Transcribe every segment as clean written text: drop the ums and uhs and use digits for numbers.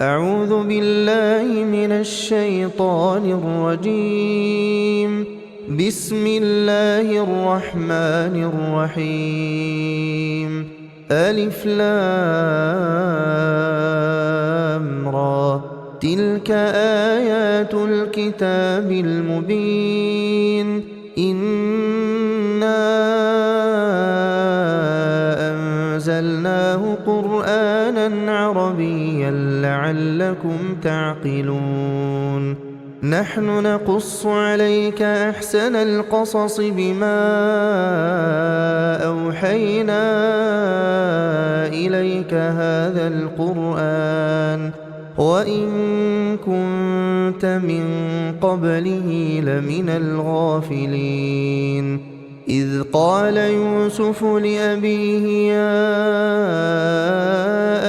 أعوذ بالله من الشيطان الرجيم. بسم الله الرحمن الرحيم. ألف لام را، تلك آيات الكتاب المبين. إنا أنزلناه قرآنا عربيا لعلكم تعقلون. نحن نقص عليك أحسن القصص بما أوحينا إليك هذا القرآن وإن كنت من قبله لمن الغافلين. إذ قال يوسف لأبيه يا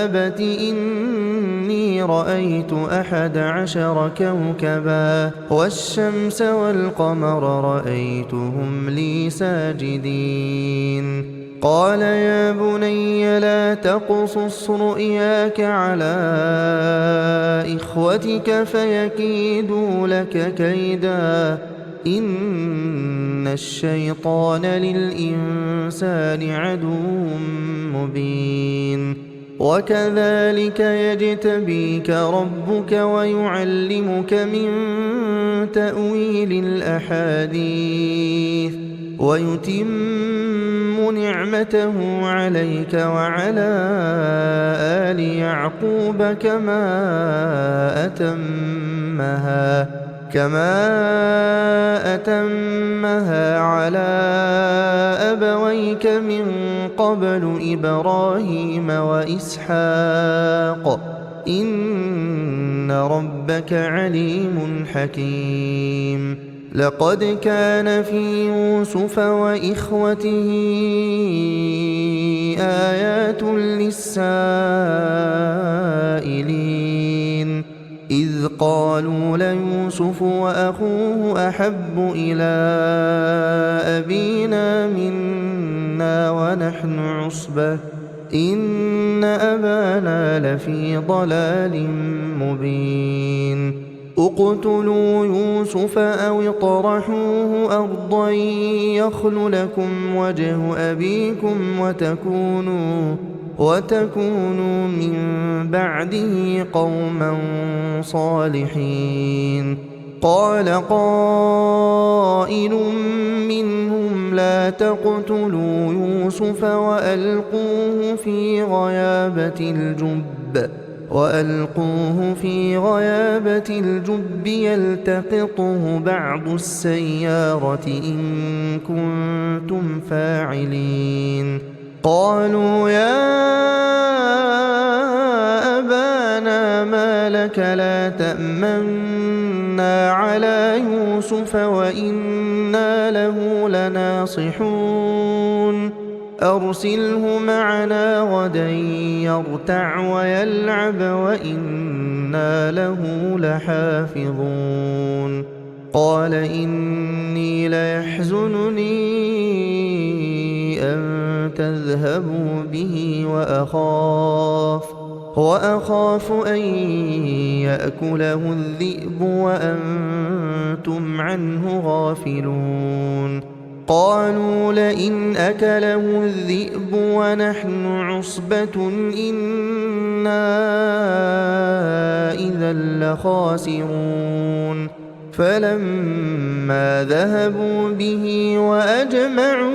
أبت إني رأيت 11 كوكبا والشمس والقمر رأيتهم لي ساجدين. قال يا بني لا تقصص رؤياك على إخوتك فيكيدوا لك كيدا إن الشيطان للإنسان عدو مبين. وكذلك يجتبيك ربك ويعلمك من تأويل الأحاديث ويتم نعمته عليك وعلى آل يعقوب كما أتمها على أبويك من قبل إبراهيم وإسحاق إن ربك عليم حكيم. لقد كان في يوسف وإخوته آيات للسائلين إذ قالوا ليوسف وأخوه أحب إلى أبينا منا ونحن عصبة إن أبانا لفي ضلال مبين. اقتلوا يوسف أو اطرحوه أرضا يخل لكم وجه أبيكم وتكونوا من بعده قوما صالحين. قال قائل منهم لا تقتلوا يوسف وألقوه في غيابة الجب يلتقطه بعض السيارة إن كنتم فاعلين. قالوا يا أبانا ما لك لا تأمنا على يوسف وإنا له لناصحون. أرسله معنا غدا يرتع ويلعب وإنا له لحافظون. قال إني ليحزنني أن تذهبوا به وأخاف أن يأكله الذئب وأنتم عنه غافلون. قالوا لئن أكله الذئب ونحن عصبة إنا إذا لخاسرون. فلما ذهبوا به وأجمعوا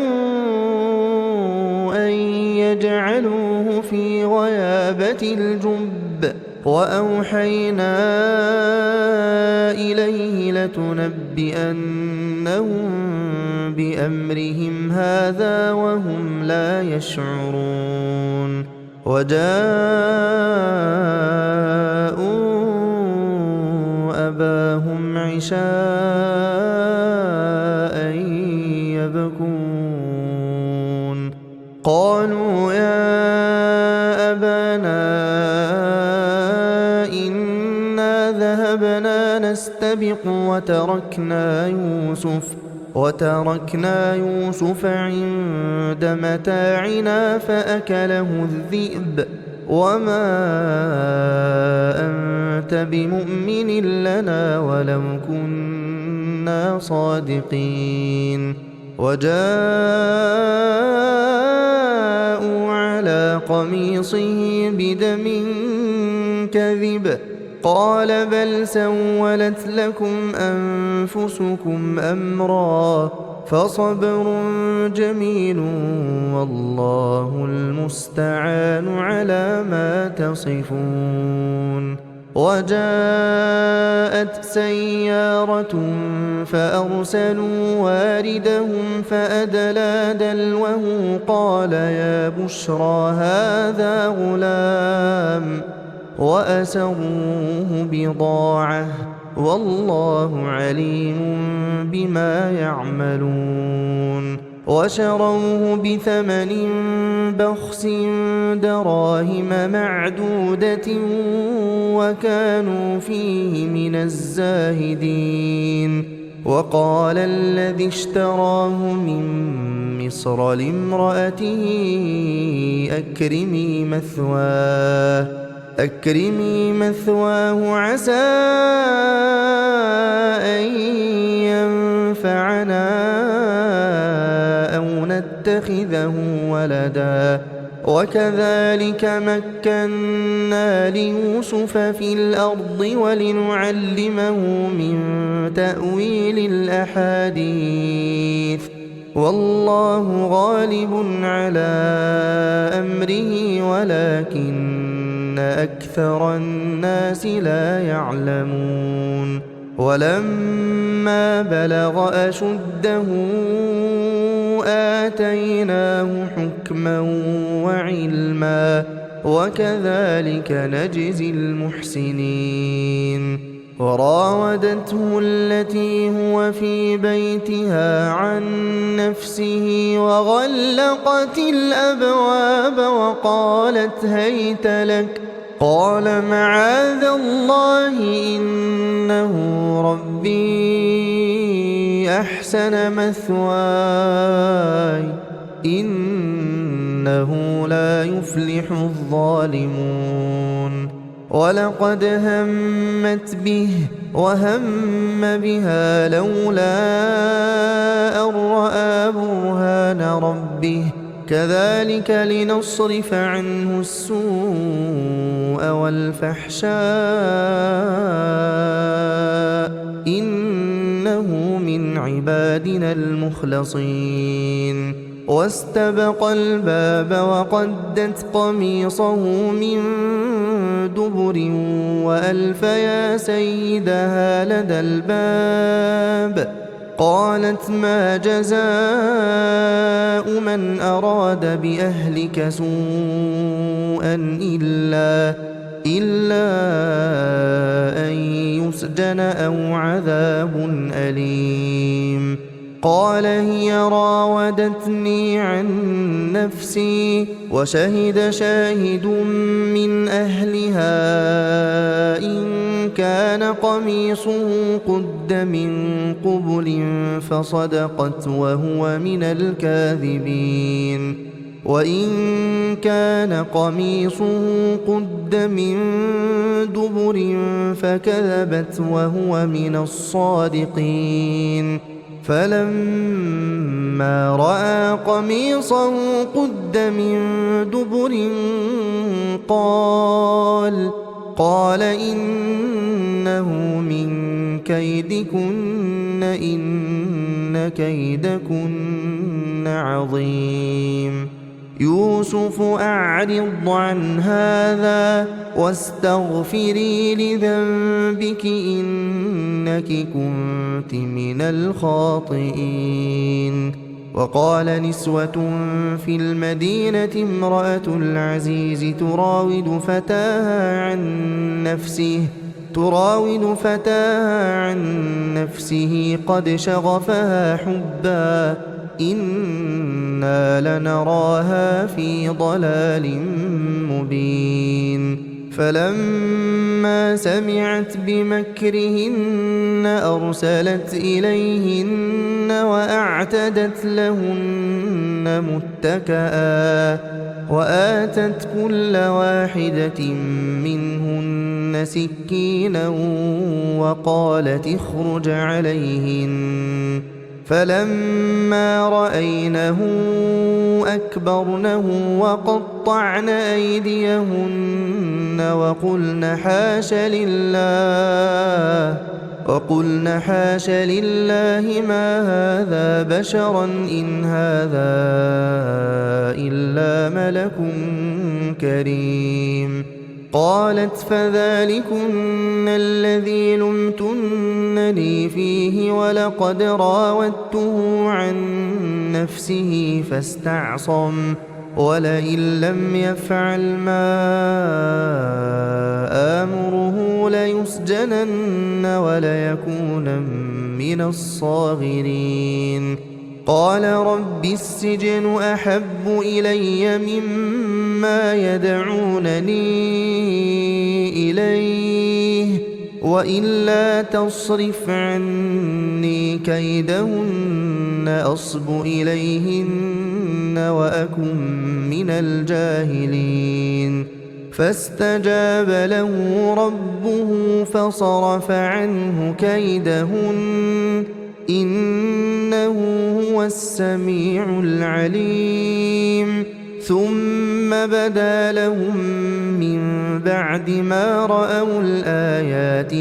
أن يجعلوه في غيابة الجب وأوحينا إليه لتنبئنهم بأمرهم هذا وهم لا يشعرون. وجاءوا أباهم عشاء يبكون. قالوا يا أبانا إنا ذهبنا نستبق وتركنا يوسف عند متاعنا فأكله الذئب وما كنت بمؤمن لنا ولو كنا صادقين وجاءوا على قميصه بدم كذب قال بل سولت لكم أنفسكم أمرا فصبر جميل والله المستعان على ما تصفون وجاءت سيارة فأرسلوا واردهم فأدلى دلوه قال يا بشرى هذا غلام وأسروه بضاعة والله عليم بما يعملون وشروه بثمن بخس دراهم معدودة وكانوا فيه من الزاهدين وقال الذي اشتراه من مصر لامرأته أكرمي مثواه عسى أن ينفعنا أو نتخذه ولدا وكذلك مكنا ليوسف في الأرض ولنعلمه من تأويل الأحاديث والله غالب على أمره ولكن أكثر الناس لا يعلمون ولما بلغ أشده آتيناه حكما وعلما وكذلك نجزي المحسنين وراودته التي هو في بيتها عن نفسه وغلقت الأبواب وقالت هيت لك قال معاذ الله إنه ربي أحسن مثواي إنه لا يفلح الظالمون ولقد همت به وهم بها لولا أن رأى برهان ربه كذلك لنصرف عنه السوء والفحشاء إنه من عبادنا المخلصين واستبق الباب وقدت قميصه من دبر وألف يا سيدها لدى الباب قالت ما جزاء من أراد بأهلك سوءا إلا أن يسجن أو عذاب أليم قال هي راودتني عن نفسي وشهد شاهد من أهلها إن كان قميصه قد من قبل فصدقت وهو من الكاذبين وإن كان قميصه قد من دبر فكذبت وهو من الصادقين فلما رأى قميصه قد من دبر قال إنه من كيدكن إن كيدكن عظيم يوسف أعرض عن هذا واستغفري لذنبك إنك كنت من الخاطئين وقال نسوة في المدينة امرأة العزيز تراود فتاها عن نفسه قد شغفها حبا إنا لنراها في ضلال مبين فلما سمعت بمكرهن أرسلت إليهن وأعتدت لهن متكئا وآتت كل واحدة منهن سكينا وقالت اخرج عليهن فلما رأينه أكبرنه وقطعن أيديهن وقلن حاش لله ما هذا بشرا إن هذا إلا ملك كريم. قالت فذلكن الذي لمتنني فيه ولقد راودته عن نفسه فاستعصم ولئن لم يفعل ما آمره ليسجنن وليكون من الصاغرين. قال رب السجن أحب إلي مما يدعونني إليه وإلا تصرف عني كيدهن أصب إليهن وأكن من الجاهلين. فاستجاب له ربه فصرف عنه كيدهن إنه هو السميع العليم. ثم بدا لهم من بعد ما رأوا الآيات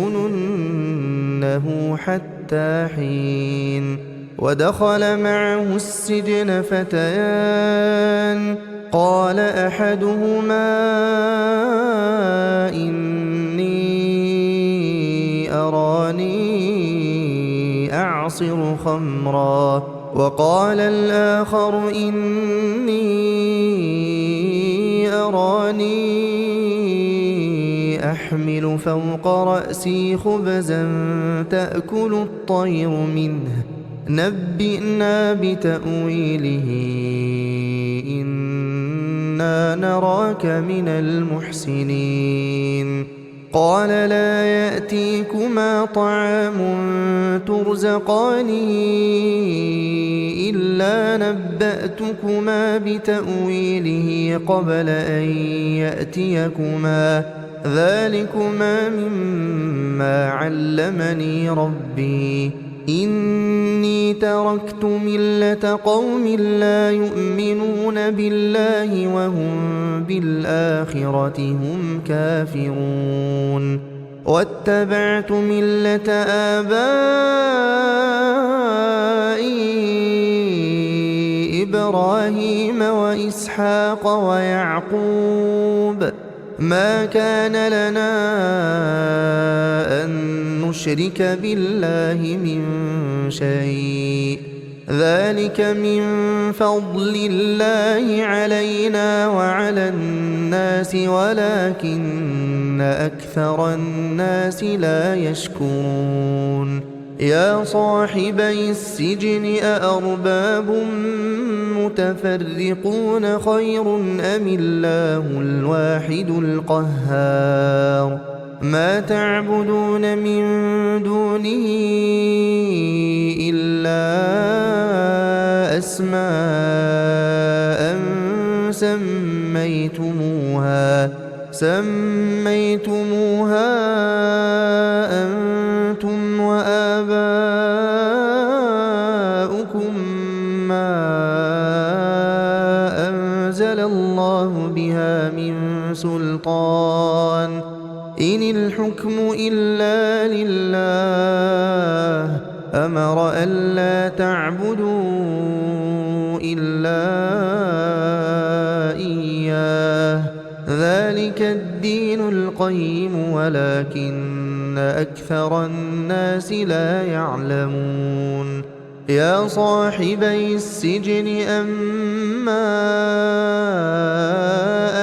ليسجننه حتى حين. ودخل معه السجن فتيان قال أحدهما إني أراني أعصر خمرا وقال الآخر إني أراني أحمل فوق رأسي خبزا تأكل الطير منه نبئنا بتأويله إنا نراك من المحسنين. قال لا يأتيكما طعام ترزقانه إلا نبأتكما بتأويله قبل أن يأتيكما ذلكما مما علمني ربي إني تركت ملة قوم لا يؤمنون بالله وهم بالآخرة هم كافرون واتبعت ملة آبائي إبراهيم وإسحاق ويعقوب ما كان لنا أن نشرك بالله من شيء ذلك من فضل الله علينا وعلى الناس ولكن أكثر الناس لا يشكرون. يا صاحبي السجن أأرباب متفرقون خير أم الله الواحد القهار ما تعبدون من دونه إلا أسماء سميتموها أنتم وآباؤكم ما أنزل الله بها من سلطان إن الحكم إلا لله أمر ألا تعبدوا إلا إياه ذلك الدين القيم ولكن أكثر الناس لا يعلمون. يا صاحبي السجن أما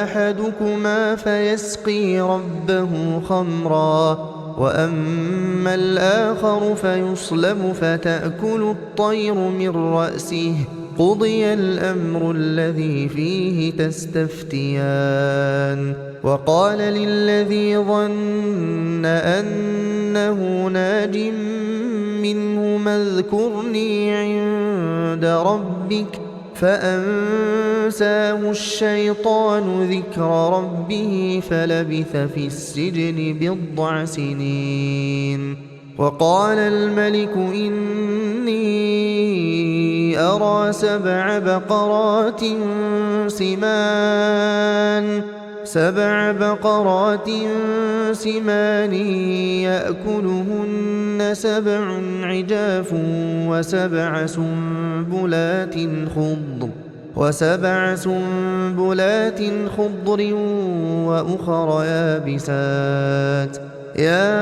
أحدكما فيسقي ربه خمرا وأما الآخر فيصلب فتأكل الطير من رأسه قضي الأمر الذي فيه تستفتيان. وقال للذي ظن أنه ناج منهما اذكرني عند ربك فأنساه الشيطان ذكر ربه فلبث في السجن 10 سنين. وقال الملك إني أرى 7 بقرات سمان يأكلهن 7 عجاف وسبع سنبلات خضر وأخر يابسات. يا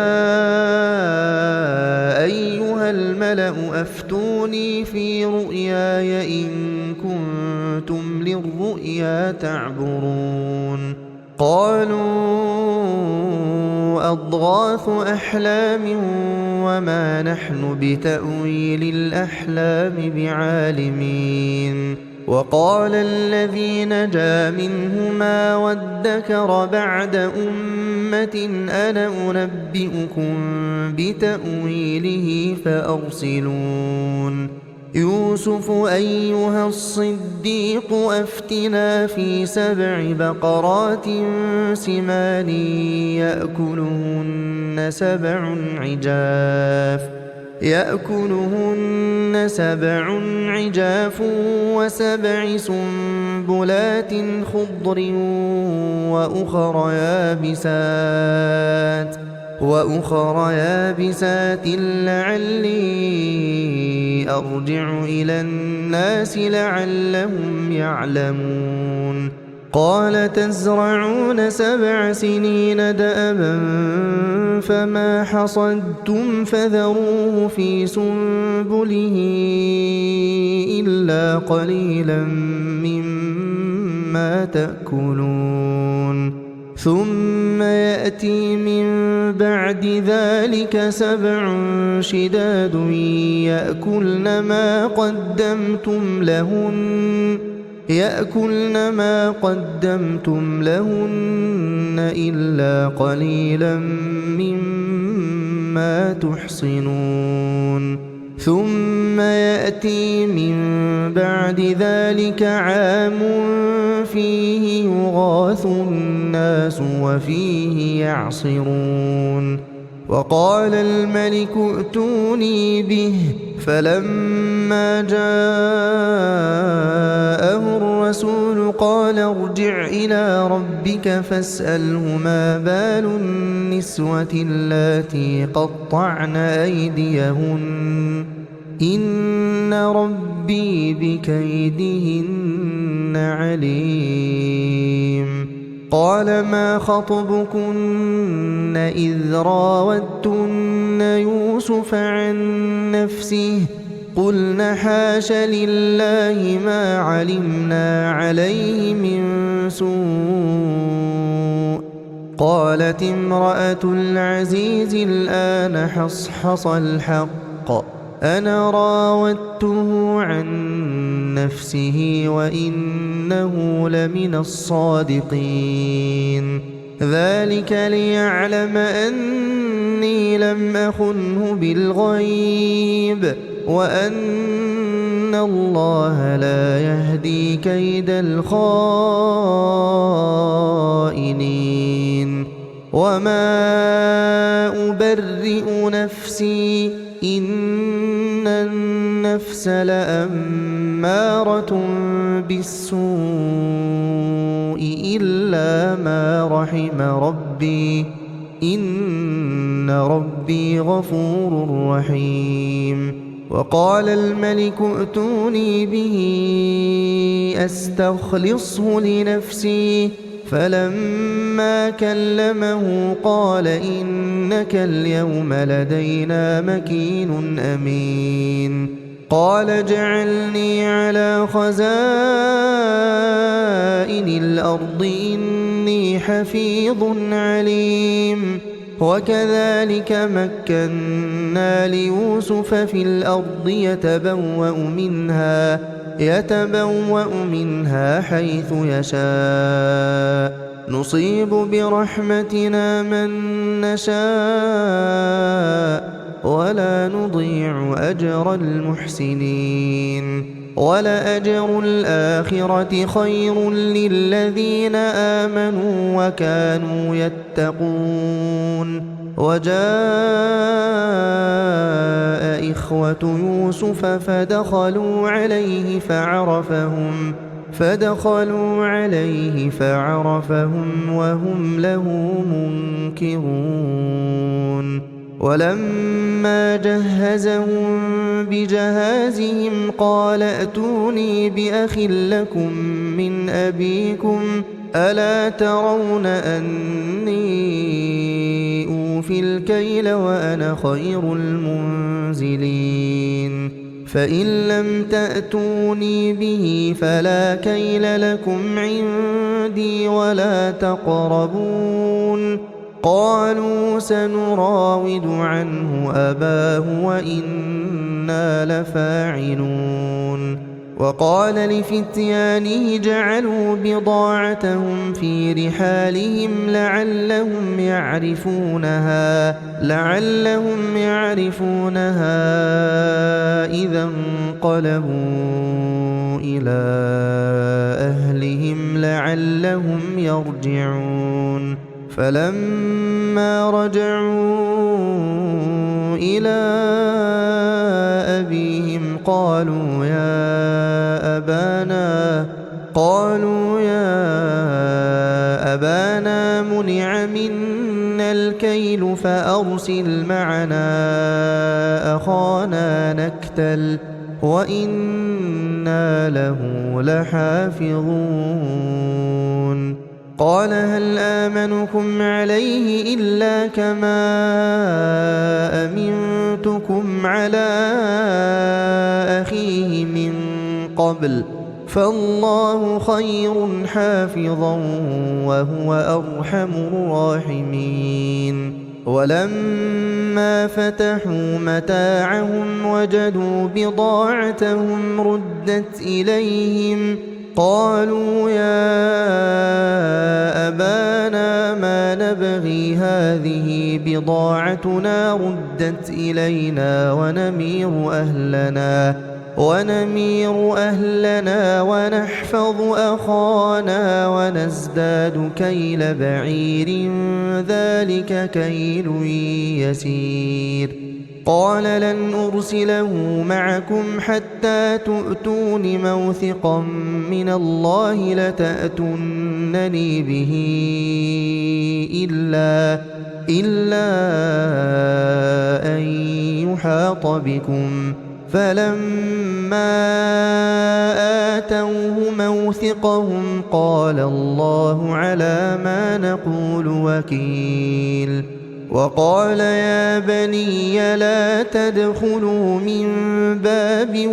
أيها الملأ أفتوني في رؤياي إن كنتم للرؤيا تعبرون. قالوا أضغاث أحلام وما نحن بتأويل الأحلام بعالمين. وقال الذي نجا منهما وادكر بعد أمة أنا أنبئكم بتأويله فأرسلون. يوسف أيها الصديق أفتنا في 7 بقرات سمان يأكلهن 7 عجاف و7 سنبلات خضر وأخر يابسات لعلي أرجع إلى الناس لعلهم يعلمون. قال تزرعون 7 سنين دأبا فما حصدتم فذروه في سنبله إلا قليلا مما تأكلون. ثم يأتي من بعد ذلك 7 شداد يأكلن ما قدمتم لهن إلا قليلا مما تحصنون. ثم يأتي من بعد ذلك عام فيه يغاث الناس وفيه يعصرون. وقال الملك ائتوني به فلما جاءه الرسول قال ارجع إلى ربك فاسأله ما بال النسوة اللاتي قطعن أيديهن إن ربي بكيدهن عليم. قال ما خطبكن إذ راوتن يوسف عن نفسه قلن حاش لله ما علمنا عليه من سوء. قالت امرأة العزيز الآن حصحص الحق أنا راودته عن نفسه وإنه لمن الصادقين. ذلك ليعلم أني لم أخنه بالغيب وأن الله لا يهدي كيد الخائنين. وما أبرئ نفسي إن النفس لأمارة بالسوء إلا ما رحم ربي إن ربي غفور رحيم. وقال الملك ائتوني به أستخلصه لنفسي فلما كلمه قال إنك اليوم لدينا مكين أمين. قال اجعلني على خزائن الأرض إني حفيظ عليم. وكذلك مكنا ليوسف في الأرض يتبوأ منها حيث يشاء نصيب برحمتنا من نشاء ولا نضيع أجر المحسنين. ولأجر الآخرة خير للذين آمنوا وكانوا يتقون. وجاء إخوة يوسف فدخلوا عليه فعرفهم وهم له منكرون. ولما جهزهم بجهازهم قال ائتوني بأخ لكم من أبيكم ألا ترون أني أوفي الكيل وأنا خير المنزلين. فإن لم تأتوني به فلا كيل لكم عندي ولا تقربون. قالوا سنراود عنه أباه وإنا لفاعلون. وقال لفتيانه جعلوا بضاعتهم في رحالهم لعلهم يعرفونها إذا انقلبوا إلى أهلهم لعلهم يرجعون. فلما رجعوا إلى أبيهم قالوا يا أبانا منع منا الكيل فأرسل معنا أخانا نكتل وإنا له لحافظون. قال هل آمنكم عليه إلا كما أمنتكم على أخيه من قبل فالله خير حافظا وهو أرحم الراحمين. ولما فتحوا متاعهم وجدوا بضاعتهم ردت إليهم قالوا يا أبانا ما نبغي هذه بضاعتنا ردت إلينا ونمير أهلنا ونحفظ أخانا ونزداد كيل بعير ذلك كيل يسير. قال لن أرسله معكم حتى تؤتون موثقا من الله لتأتونني به إلا أن يحاط بكم. فلما آتوه موثقهم قال الله على ما نقول وكيل. وقال يا بني لا تدخلوا من باب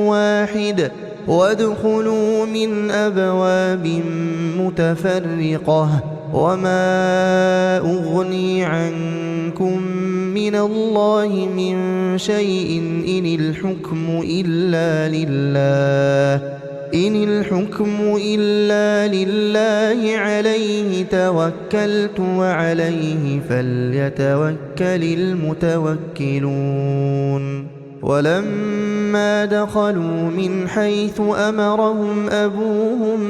واحد وادخلوا من أبواب متفرقة وما أغني عنكم من الله من شيء إن الحكم إلا لله عليه توكلت وعليه فليتوكل المتوكلون. ولما دخلوا من حيث أمرهم أبوهم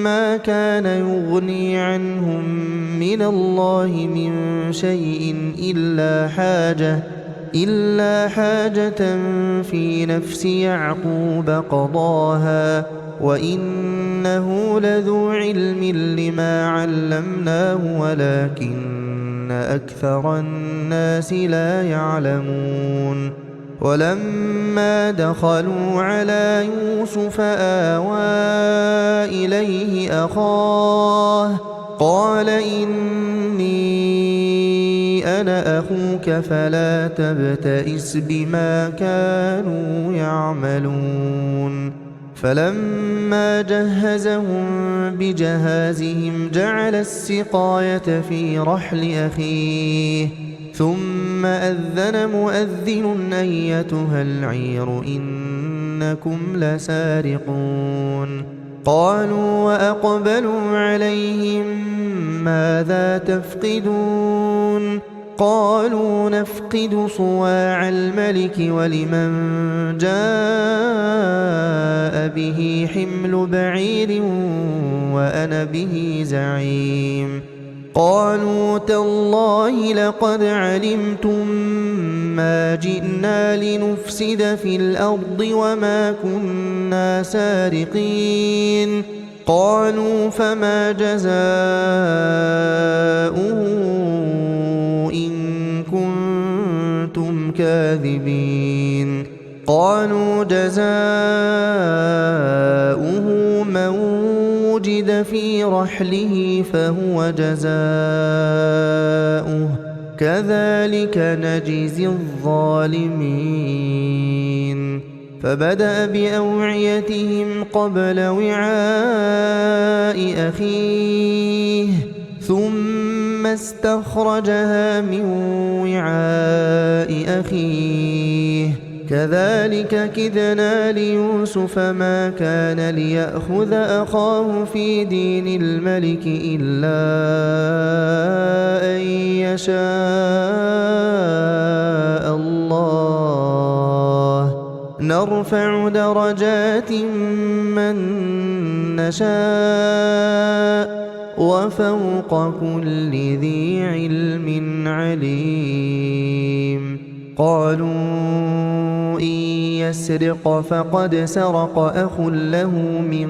ما كان يغني عنهم من الله من شيء إلا حاجة في نفس يعقوب قضاها وإنه لذو علم لما علمناه ولكن أكثر الناس لا يعلمون. ولما دخلوا على يوسف آوى إليه أخاه قال إني أنا أخوك فلا تبتئس بما كانوا يعملون. فلما جهزهم بجهازهم جعل السقاية في رحل أخيه ثم أذن مؤذن أيتها العير إنكم لسارقون. قالوا وأقبلوا عليهم ماذا تفقدون قالوا نفقد صواع الملك ولمن جاء به حمل بعير وأنا به زعيم. قالوا تالله لقد علمتم ما جئنا لنفسد في الأرض وما كنا سارقين. قالوا فما جزاؤه إن كنتم كاذبين. قالوا جزاؤه من وجد في رحله فهو جزاؤه كذلك نجزي الظالمين. فبدأ بأوعيتهم قبل وعاء أخيه ثم استخرجها من وعاء أخيه كذلك كدنا ليوسف ما كان ليأخذ أخاه في دين الملك إلا أن يشاء الله نرفع درجات من نشاء وفوق كل ذي علم عليم. قالوا إن يسرق فقد سرق أخ له من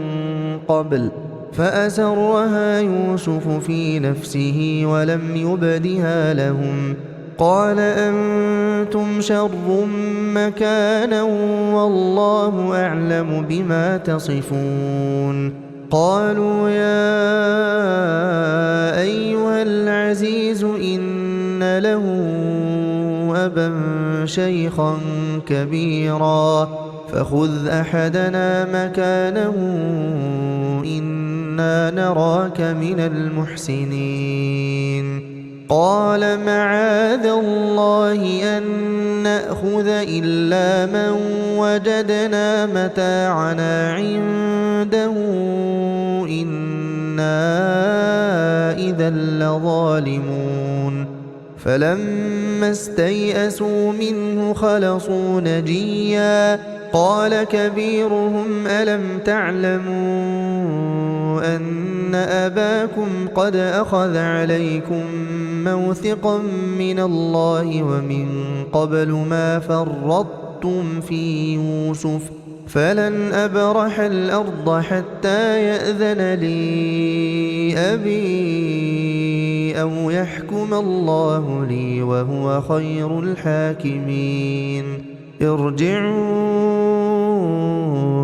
قبل فأسرها يوسف في نفسه ولم يبدها لهم. قال أنتم شر مكانا والله أعلم بما تصفون. قالوا يا أيها العزيز إن له أبا شيخا كبيرا فخذ أحدنا مكانه إنا نراك من المحسنين. قال معاذ الله أن نأخذ إلا من وجدنا متاعنا عنده إنا إذا لظالمون. فلما استيئسوا منه خلصوا نجيا. قال كبيرهم ألم تعلموا أن أباكم قد أخذ عليكم موثقا من الله ومن قبل ما فرطتم في يوسف فلن أبرح الأرض حتى يأذن لي أبي أو يحكم الله لي وهو خير الحاكمين. ارجعوا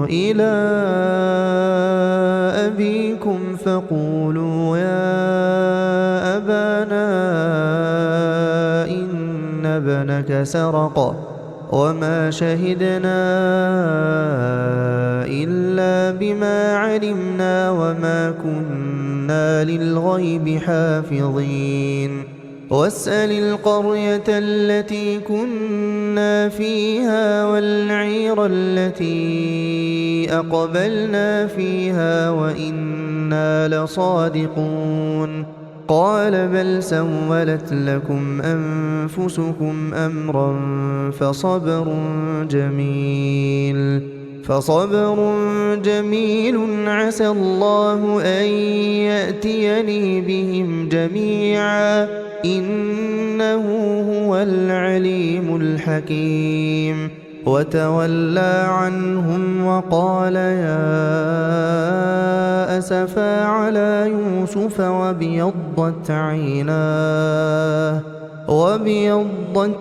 إلى أبيكم فقولوا يا أبانا إن ابنك سرق وما شهدنا إلا بما علمنا وما كنا للغيب حافظين. واسأل القرية التي كنا فيها والعير التي أقبلنا فيها وإنا لصادقون. قال بل سولت لكم أنفسكم أمرا فصبر جميل عسى الله أن يأتيني بهم جميعا إنه هو العليم الحكيم. وتولى عنهم وقال يا أسفا على يوسف وابيضت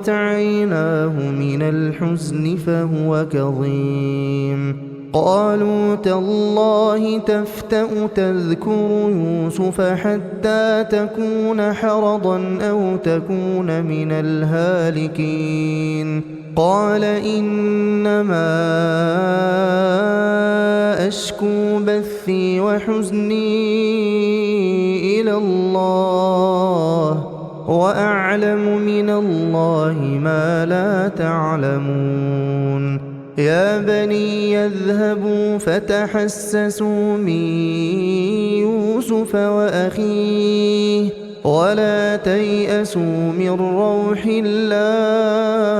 عيناه من الحزن فهو كظيم. قالوا تالله تفتأ تذكر يوسف حتى تكون حرضا أو تكون من الهالكين. قال إنما أشكو بثي وحزني إلى الله وأعلم من الله ما لا تعلمون. يا بني يذهبوا فتحسسوا من يوسف وأخيه ولا تيأسوا من روح الله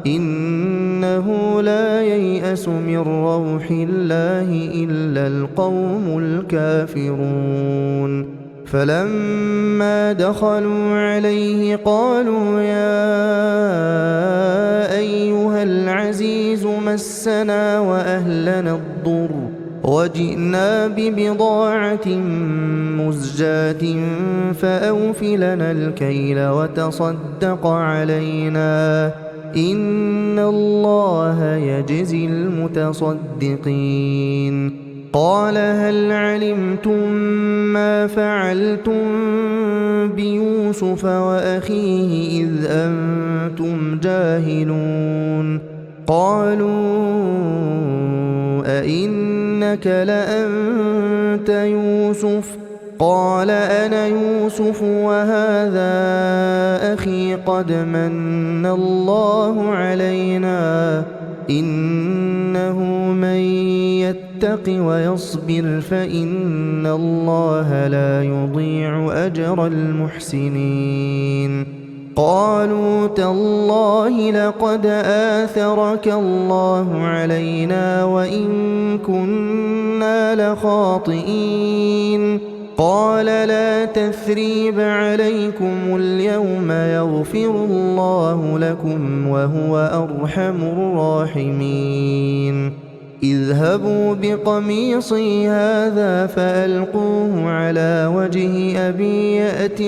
إنه لا ييأس من روح الله إلا القوم الكافرون فلما دخلوا عليه قالوا يا أيها العزيز مسنا وأهلنا الضر وجئنا ببضاعة مزجاة فأوف لنا الكيل وتصدق علينا إن الله يجزي المتصدقين قال هل علمتم ما فعلتم بيوسف وأخيه إذ أنتم جاهلون قالوا أئنك لأنت يوسف قال أنا يوسف وهذا أخي قد من الله علينا إنه من يتق ويصبر فإن الله لا يضيع أجر المحسنين قالوا تالله لقد آثرك الله علينا وإن كنا لخاطئين قال لا تثريب عليكم اليوم يغفر الله لكم وهو أرحم الراحمين اذهبوا بقميصي هذا فألقوه على وجه أبي يأت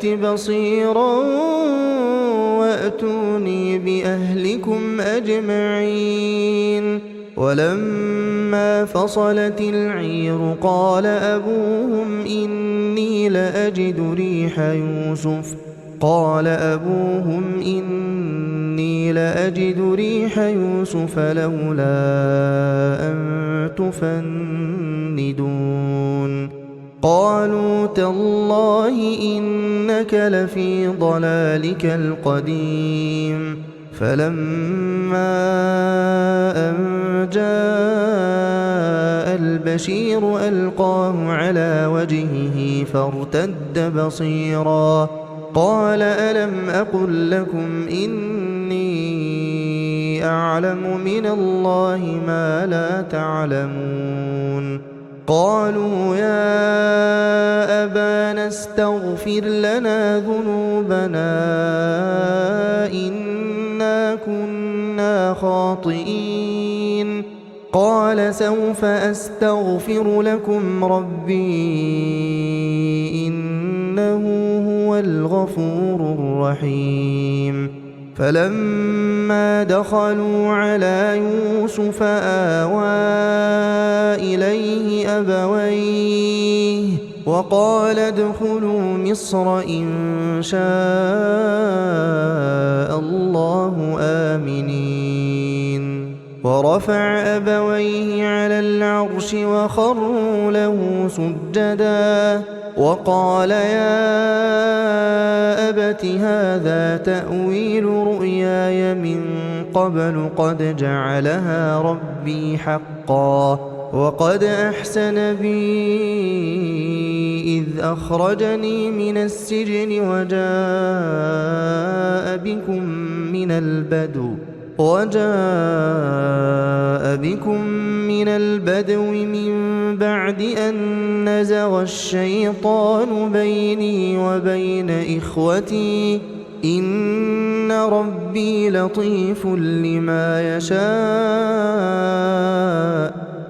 بصيرا وأتوني بأهلكم أجمعين ولما فصلت العير قال أبوهم إني لأجد ريح يوسف لولا أن تفندون قالوا تالله إنك لفي ضلالك القديم فلما أن جاء البشير ألقاه على وجهه فارتد بصيرا قال ألم أقل لكم إني أعلم من الله ما لا تعلمون قالوا يا أبانا استغفر لنا ذنوبنا إنا كنا خاطئين قال سوف أستغفر لكم ربي إنه هو الغفور الرحيم فلما دخلوا على يوسف آوى إليه أبويه وقال ادخلوا مصر إن شاء الله آمنين ورفع أبويه على العرش وخروا له سجدا وقال يا أبت هذا تأويل رؤياي من قبل قد جعلها ربي حقا وقد أحسن بي إذ أخرجني من السجن وجاء بكم من البدو من بعد أن نزغ الشيطان بيني وبين إخوتي إن ربي لطيف لما يشاء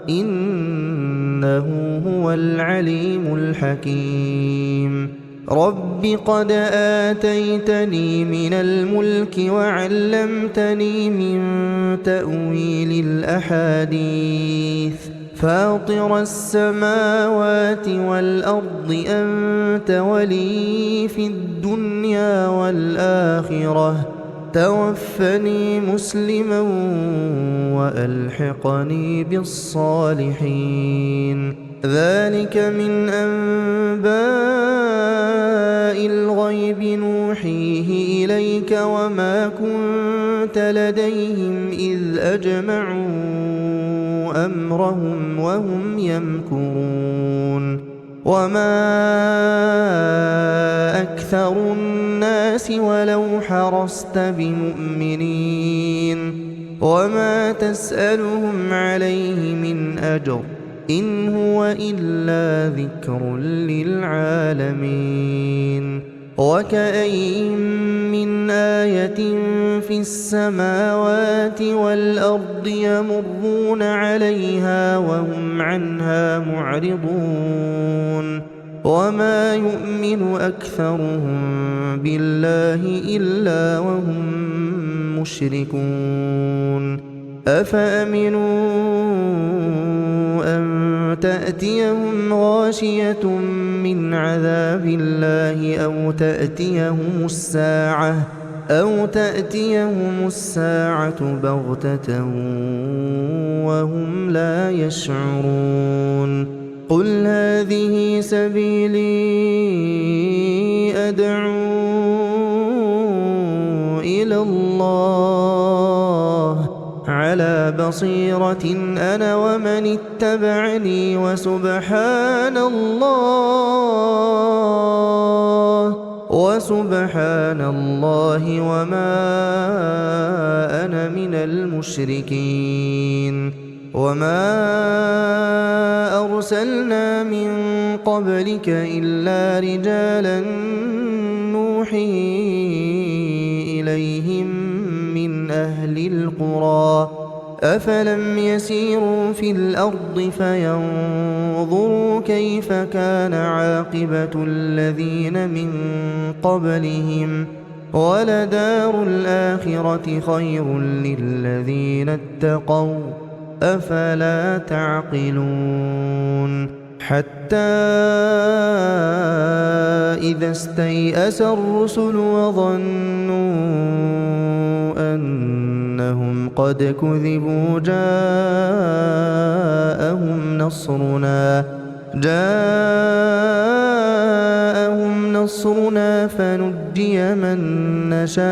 إنه هو العليم الحكيم رب قد آتيتني من الملك وعلمتني من تأويل الأحاديث فاطر السماوات والأرض أنت ولي في الدنيا والآخرة توفني مسلما وألحقني بالصالحين ذلك من أنباء الغيب نوحيه إليك وما كنت لديهم إذ أجمعوا أمرهم وهم يمكرون وما أكثر الناس ولو حرصت بمؤمنين وما تسألهم عليه من أجر إن هو إلا ذكر للعالمين وكأين من آية في السماوات والأرض يمرون عليها وهم عنها معرضون وما يؤمن أكثرهم بالله إلا وهم مشركون أفأمنوا أن تأتيهم غاشية من عذاب الله أو تأتيهم الساعة بغتة وهم لا يشعرون قل هذه سبيلي أدعو إلى الله على بصيرة أنا ومن اتبعني وسبحان الله وما أنا من المشركين وما أرسلنا من قبلك إلا رجالا نوحي إليهم من أهل القرى أفلم يسيروا في الأرض فينظروا كيف كان عاقبة الذين من قبلهم ولدار الآخرة خير للذين اتقوا أفلا تعقلون حتى إذا استيأس الرسل وظنوا أنهم قد كذبوا جاءهم نصرنا فنجي من نشاء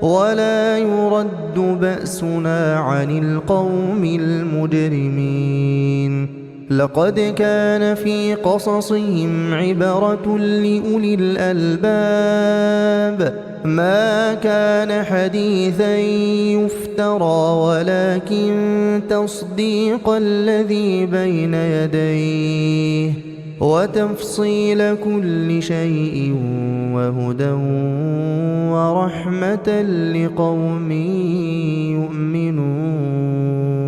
ولا يرد بأسنا عن القوم المجرمين لقد كان في قصصهم عبرة لأولي الألباب ما كان حديثا يفترى ولكن تصديق الذي بين يديه وتفصيل كل شيء وهدى ورحمة لقوم يؤمنون